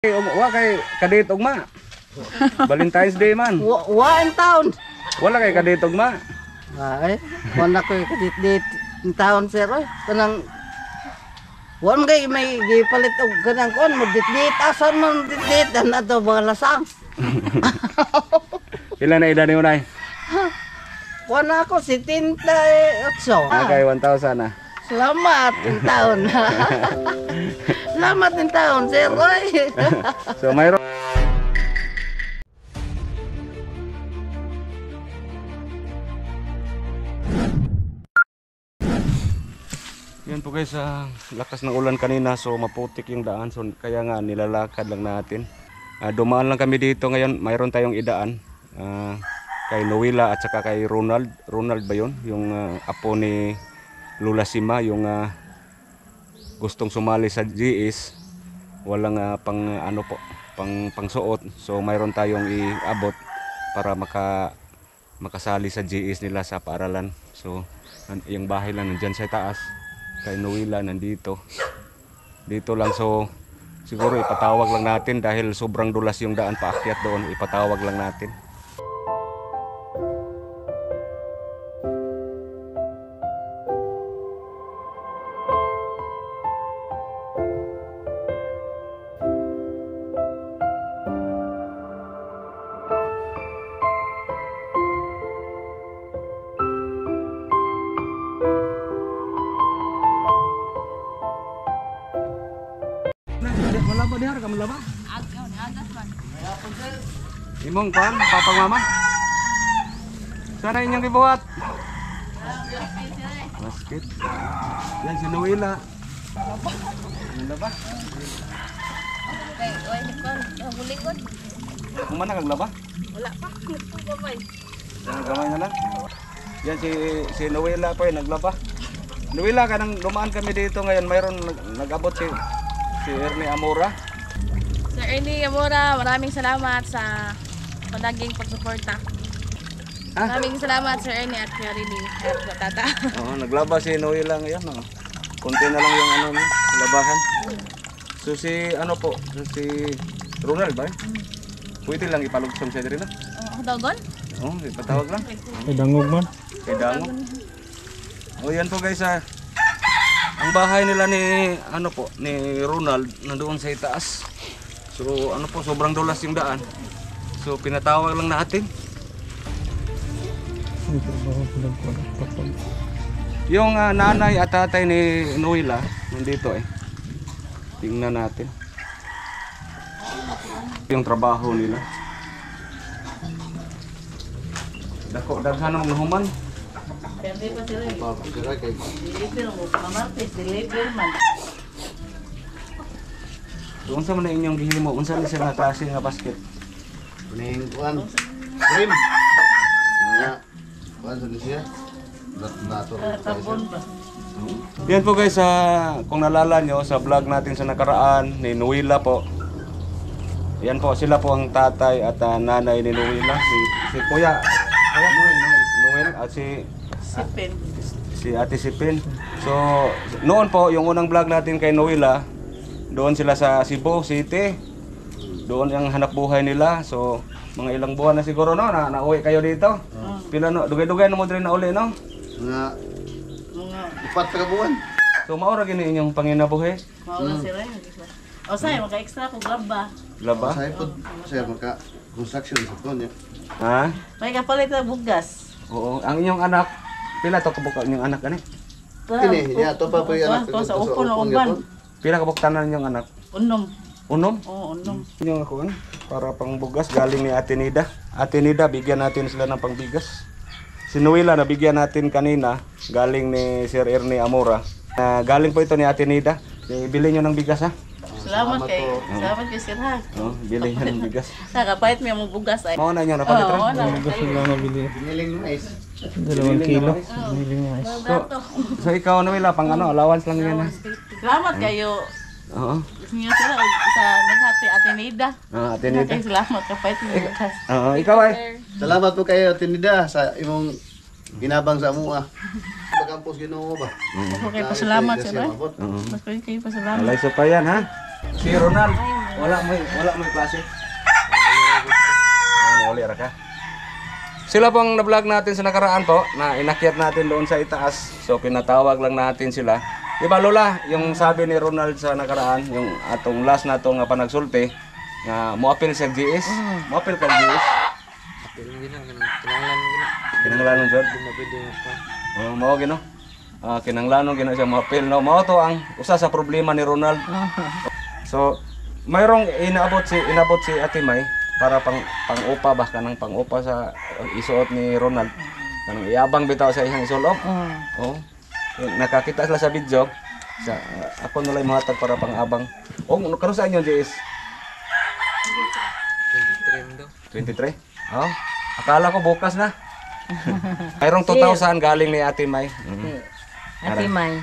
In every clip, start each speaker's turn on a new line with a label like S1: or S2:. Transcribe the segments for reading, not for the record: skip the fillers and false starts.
S1: Wa kay kadit ugma. Valentine's Day man.
S2: Wa in town.
S1: Wala kay kadit ugma.
S2: Ay, wala ko kadit in town sir. Kanang wan gay may gipalit og kanang kon mo dit asan man dit dan ato mga lasang.
S1: Pila na edad ni unay?
S2: Wala ko 78.
S1: Kay 1,000 na.
S2: Selamat in town. Selamat in town sir.
S1: So mayroon yan po guys, lakas ng ulan kanina so maputik yung daan so kaya nga nilalakad lang natin. Dumaan lang kami dito ngayon, mayroon tayong idaan kay Noela at saka kay Ronald. Ronald ba yun? Yung apo ni Lula Sima, yung gustong sumali sa GS, walang pangsuot. So mayroon tayong iabot para makasali sa GS nila sa paaralan. So yung bahay lang nandiyan sa taas. Kay Noela nandito. Dito lang, so siguro ipatawag lang natin dahil sobrang dulas yung daan paakyat doon. Ipatawag lang natin. Malaba diha ka malaba?
S3: Agaw ni agas man.
S1: Imong pan, papang mama. Sana inyong gibuhat. Basket. Yan si Noela. Malaba.
S3: Okay, oy kon, bulikod.
S1: Kumana kag laba?
S3: Wala pa, nagpapabay.
S1: Yan gamay na lang. Yan si Noela po naglaba. Noela, kanang dumaan kami dito ngayon, mayroon nag-abot si Ernie Amora.
S3: Sir Ernie Amora, maraming salamat sa palaging pagsuporta. Maraming salamat Sir Ernie at Kuya Rini at Tata.
S1: Oo, naglaba si Noela ngayon. Konti na lang yung labahan. So si Ronald ba? Pwede lang ipalugsom siya rin na.
S3: Dogon?
S1: Oo, ipatawag lang.
S4: Kay dangog man.
S1: Kay dangog. O yan po guys, ang bahay nila ni Ronald nandoon sa itaas. So sobrang dulas yung daan. So pinatawag lang natin. Yung nanay at tatay ni Noela nandito Tingnan natin. Yung trabaho nila. Daghan ang nahuman.
S2: Pwede pa sila. Deliver mo, mamartes, deliver man.
S1: Doon sa man inyong gihimo, unsa ni siya nga klase nga basket?
S5: Ning kuan. Krim. Nga. Kuan sa siya. Dato.
S2: Tabon ba?
S1: Yan po guys, kung nalala nyo sa vlog natin sa nakaraan ni Noela po. Yan po, sila po ang tatay at nanay ni Noela. Si Kuya Noel at si Ate Sipin. So, noon po, yung unang vlog natin kay Noela, doon sila sa Cebu City. Doon yung hanap buhay nila. So, mga ilang buwan na siguro na nauwi kayo dito. Pila dugay-dugay na mo din na uli no?
S5: Nga. Upat ka buwan.
S1: So, maura gini inyong panginabuhi.
S2: Maula sila. O say, maka-extra ko graba.
S1: Laba?
S5: Sa ipod, sir, maka construction sa ton ya.
S1: Ha?
S2: May kapalit na bugas.
S1: Oo. Ang inyong anak, pila to kabuk inyong anak ani?
S5: Kini, ya to pa po yan.
S2: To sa upon o uban.
S1: Pila kabuktanan inyong anak?
S2: Unom.
S1: Unom?
S2: Oo, unom.
S1: Yung ako para pang bugas galing ni Ate Nida. Ate Nida, bigyan natin sila ng pangbigas. Si Noela nabigyan natin kanina galing ni Sir Ernie Amora. Galing po ito ni Ate Nida. Bili nyo ng bigas ha.
S2: Salamat kay Sir ha.
S1: Oh, bili nyo ng bigas.
S2: Nakapait mo yung bugas ay.
S1: Mao na nyo napalit
S2: Oo,
S1: ra.
S2: na.
S4: Gusto lang nabili.
S5: Piniling mais.
S4: 2 kilo. Biniling mais.
S1: So ikaw Noela pang allowance lang yan ha.
S2: Salamat kayo.
S1: Oo.
S2: Niyo sila sa naghati Ate Nida.
S1: Ate Nida.
S2: Salamat kapait mo yung bugas.
S1: Oo, ikaw ay.
S5: Salamat po kayo Tinida sa imong ginabang sa amuha. Pagkampos Ginoo ba?
S2: Okay, pasalamat sir.
S1: Oo.
S2: Mas kayo pasalamat.
S1: Alay sa pa yan ha. Si Ronald. Wala mo klase. Uli ra ka. Sila pong na-vlog natin sa nakaraan po, na inakyat natin doon sa itaas. So pinatawag lang natin sila. Diba Lola, yung sabi ni Ronald sa nakaraan, yung atong last na itong panagsulti, nga moapil sa GS. Moapil ka GS. Kinanglanon jud. Oh, mao gino. Kinanglanon gino siya moapil no. Mao to ang usa sa problema ni Ronald. So, mayroong inabot si Ate May para pang-upa ba kanang pang-upa sa isuot ni Ronald. Kanang iabang bitaw sa iyang isulop. Oh. Nakakita sila sa video. Sa ako nulay mahatag para pang-abang. Oh, karon sa inyo JS? 23. Oh. Akala ko bukas na. Mayroong 2,000 galing ni Ate May.
S6: Ate May.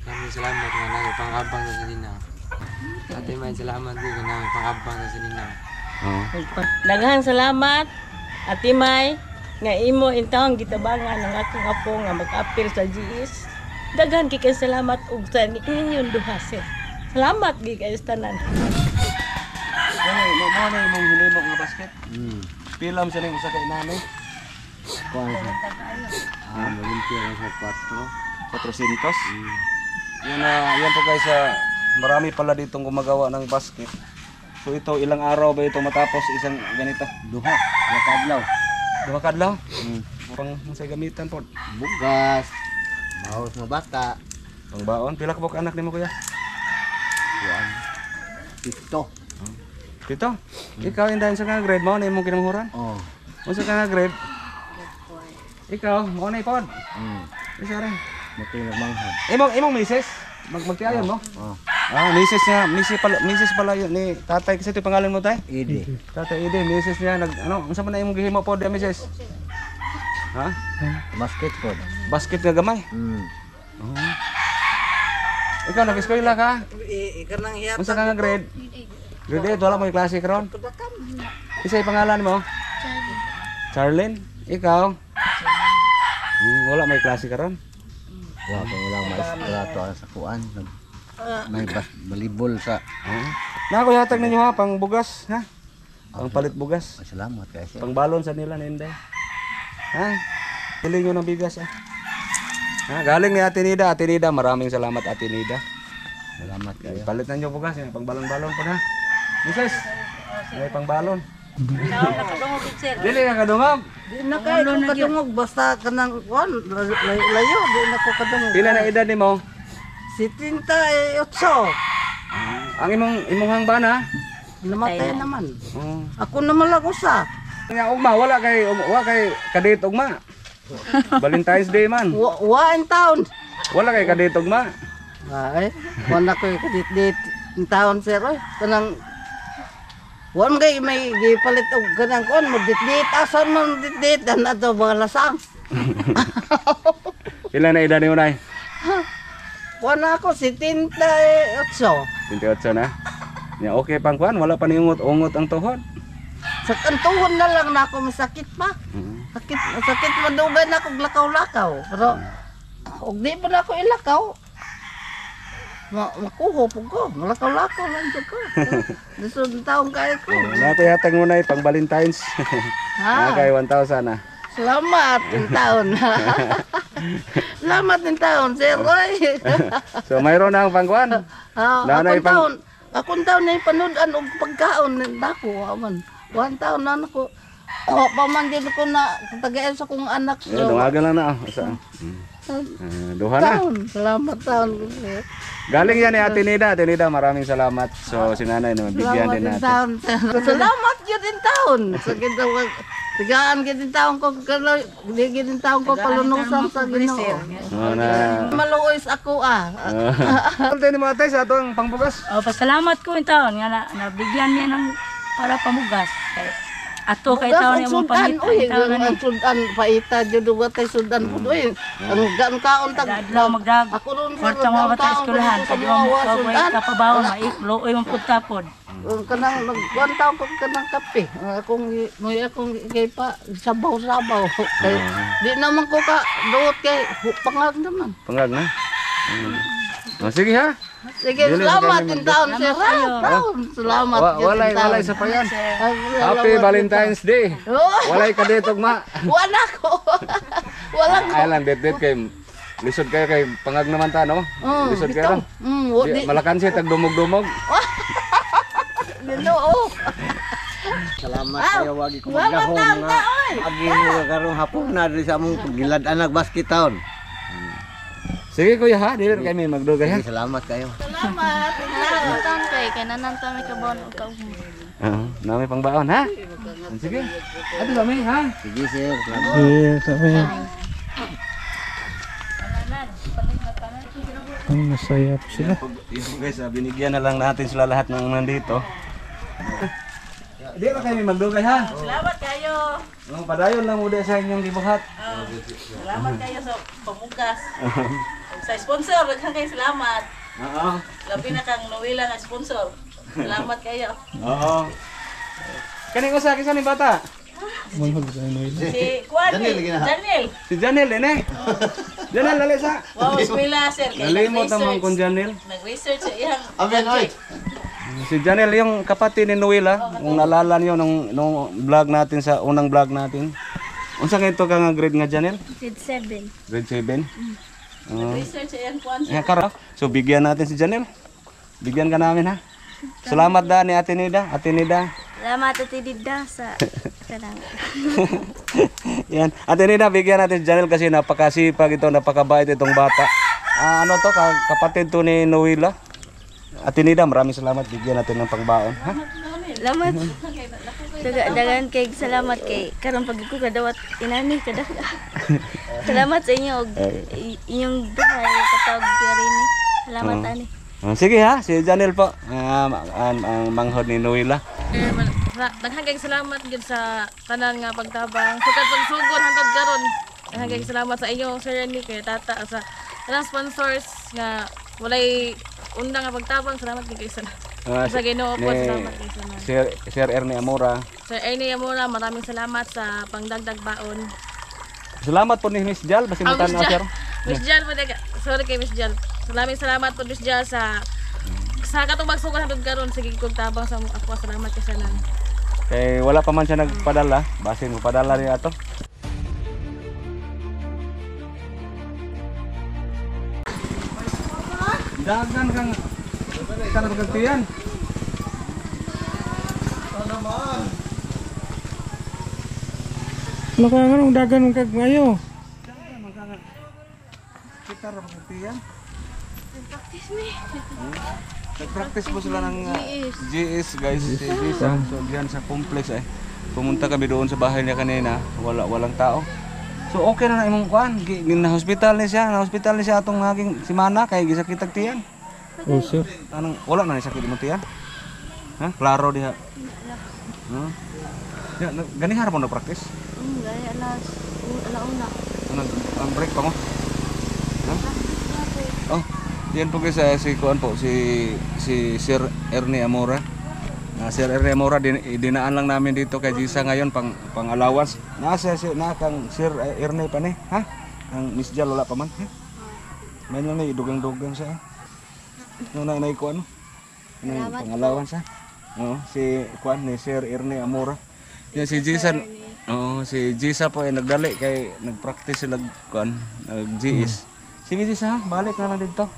S7: Kami salamat nga na pang-abang sa sinina. Ate May salamat din nga na pang-abang sa sinina.
S6: Daghang salamat Ate May nga imo intawong gitabangan ng akong apo nga mag-apil sa GS. Daghan kay salamat ug sa inyong duha sir. Salamat gyud kay tanan.
S1: Ano, mo na imong hinimo nga basket? Pilam sa ning usa ka inanay.
S5: Kuan sa. Malimpyo na sa
S1: 400. Yan po guys, marami pala ditong gumagawa ng basket. So ito, ilang araw ba ito matapos isang ganito?
S5: duha, kadlaw.
S1: 2 kadlaw? Pang sa gamitan po.
S5: Bugas. Maos mo bata.
S1: Pangbaon, pila ka po ka anak nimo kuya?
S5: Kuan. Pito.
S1: Pito. Ikaw indahan sa nga grade mo na imong kinamhuran?
S5: Oh.
S1: Unsa ka nga grade? Ikaw, mo na ipod. Isa rin.
S5: Mati nagmanghod.
S1: Imong misis? Magtiayon mo?
S5: Oh.
S1: Misis pala yun ni tatay kasi ito pangalan mo tay?
S5: Idi.
S1: Tatay Ide, misis niya unsa man na imong gihimo pod ya misis? Ha?
S5: Basket po.
S1: Basket nga gamay. Ikaw nag-eskwela ka?
S2: Kanang hiyap.
S1: Unsa ka nga grade? Grade 8, wala mo yung klase karon? Isa yung pangalan mo? Charlene. Ikaw? Wala may klase karon?
S5: Wala ko lang maestra sa kuan. May balibol sa.
S1: Nako yatag ninyo ha, pang bugas ha. Pang palit bugas.
S5: Salamat kay sir.
S1: Pang balon sa nila ninday. Ha? Pili nyo ng bigas ha. Galing ni Ate Nida. Ate Nida, maraming salamat Ate Nida.
S5: Salamat kayo.
S1: Palit na nyo bugas, pang balon-balon po na. Mises, may pang balon. Dili ka kadungog.
S2: Di na kay ko kadungog basta kanang kuan layo di na ko kadungog.
S1: Pila na edad nimo?
S2: 78.
S1: Ang imong hangban ha?
S2: Namatay naman.
S1: Oh.
S2: Ako naman lang usa.
S1: Nga ugma wala kay kadate ugma. Valentine's Day man.
S2: Wa in town.
S1: Wala kay kadate ugma.
S2: Ay, wala ko kadit in town sir oy. Kanang wan gay may gipalit og kanang kuan mo dit asan mo dit dan ato mga lasang.
S1: Pila na edad nimo nay?
S2: Wala ako 78.
S1: 28 na. Ya okay pang kuan, wala pa niungot-ungot ang tuhod.
S2: Sa kantuhon na lang na ako masakit pa. Sakit madugay na ako lakaw-lakaw. Pero og di pa na ako ilakaw. Makuho po ko. Lakaw-lakaw lang dyan ko. Lisod taong kaya ko.
S1: Nato yatag mo na pang Valentine's.
S2: Ha?
S1: Kay 1,000 na.
S2: Salamat ng taon. Salamat ng taon, sir. Oy.
S1: So mayroon na ang pangkuan. Nanay
S2: Akong taon na ipanood og pagkaon nako aman. 1 taon na nako. Pamangkin ko na tagayan sa kong anak.
S1: Dungagan lang na. Duha na.
S2: Salamat taon.
S1: Galing yan ni Ate Nida. Ate Nida, maraming salamat. So si nanay naman, bigyan din natin.
S2: Salamat yun din taon. Sa ginawa. Tigaan gid taon ko kalo gid taon ko palunusan sa Ginoo. Maluoy ako
S1: Ano ni mo tay sa atong pangbugas?
S6: Pasalamat ko in taon nga nabigyan niya ng para pamugas. Ato kay taon imong pangita.
S2: Ang sudan paita jud wa tay sudan pud oy. Ang kaon tag
S6: Magdag.
S2: ako ron
S6: Kwarta mga bata eskwelahan pag mo kapabaw mailuoy man pud tapod.
S2: Kanang nagkuantaw ko kanang kape. Akong kay pa sabaw-sabaw. Kay di naman ko ka duot kay pangag naman.
S1: Pangag na. Sige ha.
S2: Sige,
S1: Dili sa
S2: salamat
S1: kami
S2: in taon, sir. Taon, salamat. yun in
S1: Walay
S2: taon.
S1: sa payan.
S2: Salamat
S1: Happy
S2: in
S1: Valentine's Day.
S2: taon. Oh,
S1: Walay ka dito, ma.
S2: wala ko. Wala ko.
S1: Ay lang, det kay lisod kayo kay pangag naman ta, no? Lisod kayo. Di, Malakansi, tag dumog-dumog.
S2: Ginoo.
S8: Salamat kayo wagi ko magdahom nga agi mo karong hapon na diri sa among gilad-anak basketball.
S1: Sige kuya ha, dili kay may magdugay ha.
S8: Salamat kayo.
S2: Salamat.
S3: Salamat kay kananang tami ka bon ug kaugmo.
S1: Nami pang baon ha. Sige. Ato kami ha.
S8: Sige sir, salamat.
S4: Yes, sabi. Ang masaya po sila.
S1: Ito guys, binigyan na lang natin sila lahat ng nandito. Di ba kayo may magdugay ha?
S6: Salamat kayo.
S1: Padayon lang muna sa inyong gibuhat.
S6: Salamat kayo sa pamugas. Sa sponsor, daghang kayo salamat.
S1: Oo.
S6: Labi na kang Noela nga sponsor. Salamat kayo.
S1: Oo. Kani ko sa akin ni bata?
S4: Manghod sa Noel.
S6: Si Juan, Daniel.
S1: Si Janel ene. Janel lali sa.
S6: Wow, eskwela sir. Kaya
S1: Nalimot naman kung Janel.
S6: Nag-research sa iyang
S5: Amen, oy.
S1: Si Janel yung kapatid ni Noela, kung naalala niyo nung vlog natin sa unang vlog natin. Unsa kay to ka nga grade nga Janel?
S3: Grade 7.
S1: Grade 7.
S6: research sa iyang Juan.
S1: Yan kara. So bigyan natin si Janel. Bigyan ka namin ha. Salamat da ni Ate Nida. Ate Nida.
S3: Salamat Ate Dida sa kanang.
S1: Yan. Ate Nida, bigyan natin si Janel kasi napakasipag ito, napakabait itong bata. Ano to, kapatid to ni Noela. Ate Nida, maraming salamat. Bigyan natin ng pangbaon. Ha?
S3: Salamat. Dagan kay salamat kay karon pag ko kadawat inani kada. Salamat sa inyo og inyong duhay katawag rini. Salamat ani.
S1: Sige ha, si Janel po. Ang manghod ni Noela.
S3: Daghang kay salamat gid sa tanan nga pagtabang. Sugad pagsugod hangtod karon. Daghang kay salamat sa inyo Sir Ernie kay tata sa tanang sponsors nga walay undang nga pagtabang. Salamat kay sa Ginoo po, salamat kay sa
S1: Sir Ernie Amora.
S3: Sir Ernie Amora, maraming salamat sa pangdagdag baon.
S1: Salamat po ni Miss Jal. Basi mutan na sir.
S3: Miss Jal po sorry kay Miss Jal. Maraming salamat po Miss Jal sa katong magsugod hangtod karon sige kog tabang sa ako. Salamat kay sanan.
S1: Kay wala pa man siya nagpadala. Basin mo padala niya ato. Dagan kang kita na pagkatiyan.
S4: Ano ka nga nung dagan ng kagmayo?
S1: Kita na pagkatiyan. Nag-practice po sila ng GS guys. GS. So diyan sa complex eh. Pumunta kami doon sa bahay niya kanina. Walang tao. So okay na imong kuan. Na-hospital ni siya. Na-hospital ni siya atong naging si Mana kay gisakitag tiyan.
S4: Oh, sir.
S1: Anong wala na ni sakit mo tiyan? Ha? Klaro diha. Ya, gani harap mo na practice.
S3: Gaya alauna.
S1: Ang break pa mo. Ha? Oh, diyan po guys si kuan po si Sir Ernie Amora. Sir Ernie Amora dinaan lang namin dito kay Gisa ngayon pang allowance. Nasa kang Sir Ernie pa ni, ha? Ang Miss Jal wala pa man. Ha? May lang na dugang-dugang siya. Nung na kuan. Pang allowance ha. Si kuan ni Sir Ernie Amora. Yan si Gisa. Si Gisa po ay nagdali kay nagpractice sila kuan, nag-GS. Sige Gisa, balik na lang dito.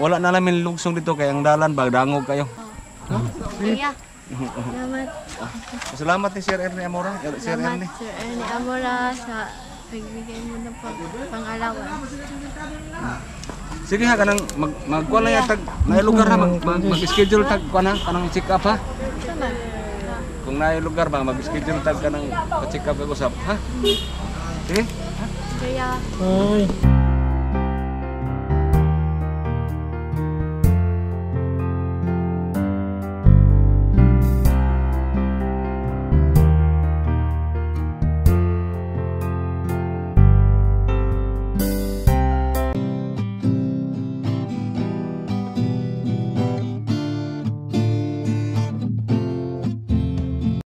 S1: Wala na namin lugsong dito kay ang dalan bagdangog kayo.
S3: Iya. Salamat.
S1: Salamat ni Sir Ernie Amora. Sir Ernie.
S3: Sir Ernie Amora sa pagbigay mo ng pang-alawan.
S1: Sige ha kanang magkuan lang tag may lugar ha mag-schedule tag kuan ha kanang check up ha. Kung naay lugar ba mag-schedule tag kanang check up usap ha. Sige. Ha?
S3: Kaya
S4: Ay.